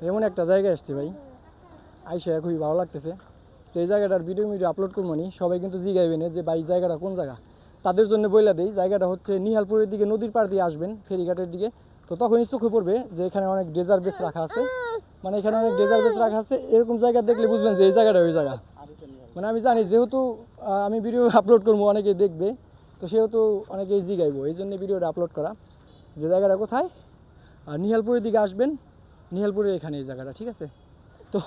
এমন একটা জায়গায় আসছি ভাই, আইসা খুবই ভালো লাগতেছে। তো এই জায়গাটার ভিডিও আপলোড করবো নি, সবাই কিন্তু জিগাইবেন যে ভাই জায়গাটা কোন জায়গা। তাদের জন্য বইলা দেই, জায়গাটা হচ্ছে নিহালপুরের দিকে, নদীর পাড় দিয়ে আসবেন ফেরিঘাটের দিকে। তো তখনই চোখে পড়বে যে এখানে অনেক ডেজার বেস রাখা আছে, মানে এখানে অনেক ডেজার বেস রাখা আছে। এরকম জায়গা দেখলে বুঝবেন যে এই জায়গাটা ওই জায়গা। মানে আমি জানি যেহেতু আমি ভিডিও আপলোড করবো, অনেকেই দেখবে, তো সেহেতু অনেকেই জিগাইবো, এই জন্য ভিডিওটা আপলোড করা। যে জায়গাটা কোথায়, আর নিহালপুরের দিকে আসবেন, নিহালপুরের এখানে এই জায়গাটা, ঠিক আছে। তো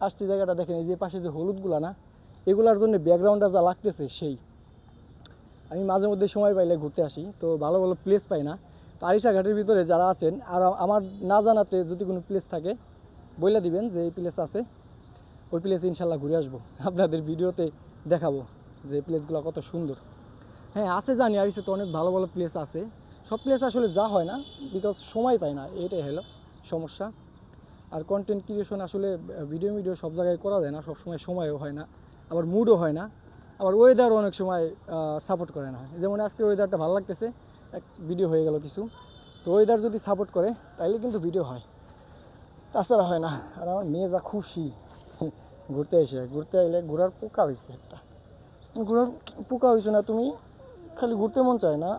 আসতে জায়গাটা দেখেন, এই যে পাশে যে হলুদগুলা না, এগুলার জন্য ব্যাকগ্রাউন্ডটা যা লাগতেছে সেই। আমি মাঝে মধ্যে সময় পাইলে ঘুরতে আসি, তো ভালো ভালো প্লেস পাই না। তো আরিসা ঘাটের ভিতরে যারা আছেন আর আমার না জানাতে যদি কোনো প্লেস থাকে বইলা দিবেন যে এই প্লেস আছে, ওই প্লেসে ইনশাল্লাহ ঘুরে আসবো, আপনাদের ভিডিওতে দেখাবো যে প্লেসগুলো কত সুন্দর। হ্যাঁ আছে জানি, আরিসে তো অনেক ভালো ভালো প্লেস আছে। সব প্লেস আসলে যা হয় না, বিকজ সময় পাই না, এটাই হলো সমস্যা। আর কন্টেন্ট ক্রিয়েশন আসলে ভিডিও সব জায়গায় করা যায় না, সব সময় সময়ও হয় না, আবার মুডও হয় না, আবার ওয়েদারও অনেক সময় সাপোর্ট করে না। যেমন আজকে ওয়েদারটা ভালো লাগতেছে, এক ভিডিও হয়ে গেল কিছু। তো ওয়েদার যদি সাপোর্ট করে তাইলে কিন্তু ভিডিও হয়, তাছাড়া হয় না। আর আমার মেয়ে যা খুশি ঘুরতে আইলে, ঘোরার পোকা হয়েছে একটা, ঘোরার পোকা হয়েছে না তুমি, খালি ঘুরতে মন চায় না,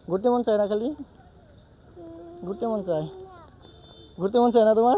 ঘুরতে মন চায় না, খালি ঘুরতে মন চায়, ঘুরতে মন চায় না তোমার।